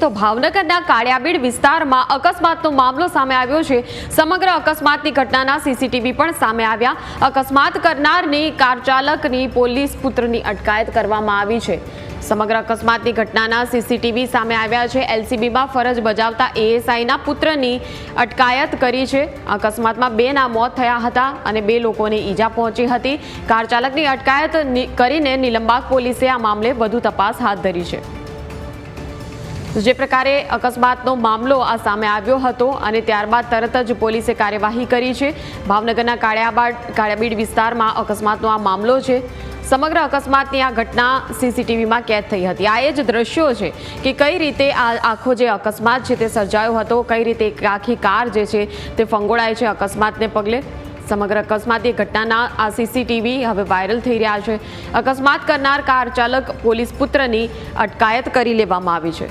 તો ભાવનગરના કાળિયાબીડ વિસ્તારમાં અકસ્માતનો મામલો સામે આવ્યો છે। સમગ્ર અકસ્માતની ઘટનાના સીસીટીવી પણ સામે આવ્યા। અકસ્માત કરનારની કાર ચાલકની પોલીસ પુત્રની અટકાયત કરવામાં આવી છે। સમગ્ર અકસ્માતની ઘટનાના સીસીટીવી સામે આવ્યા છે। એલસીબીમાં ફરજ બજાવતા એએસઆઈના પુત્રની અટકાયત કરી છે। અકસ્માતમાં 2ના મોત થયા હતા અને 2 લોકોને ઈજા પહોંચી હતી। કાર ચાલકની અટકાયત કરીને નીલમબાગ પોલીસે આ મામલે વધુ તપાસ હાથ ધરી છે। જે પ્રકારે અકસ્માતનો મામલો આ સામે આવ્યો હતો અને ત્યારબાદ તરત જ પોલીસે કાર્યવાહી કરી છે। ભાવનગરના કાળિયાબીડ વિસ્તારમાં અકસ્માતનો આ મામલો છે। સમગ્ર અકસ્માતની આ ઘટના સીસીટીવીમાં કેદ થઈ હતી। આ એ જ દ્રશ્યો છે કે કઈ રીતે આ આખો જે અકસ્માત છે તે સર્જાયો હતો, કઈ રીતે આખી કાર જે છે તે ફંગોળાય છે અકસ્માતને પગલે। સમગ્ર અકસ્માતની ઘટનાના આ સીસીટીવી હવે વાયરલ થઈ રહ્યા છે। અકસ્માત કરનાર કાર ચાલક પોલીસ પુત્રની અટકાયત કરી લેવામાં આવી છે।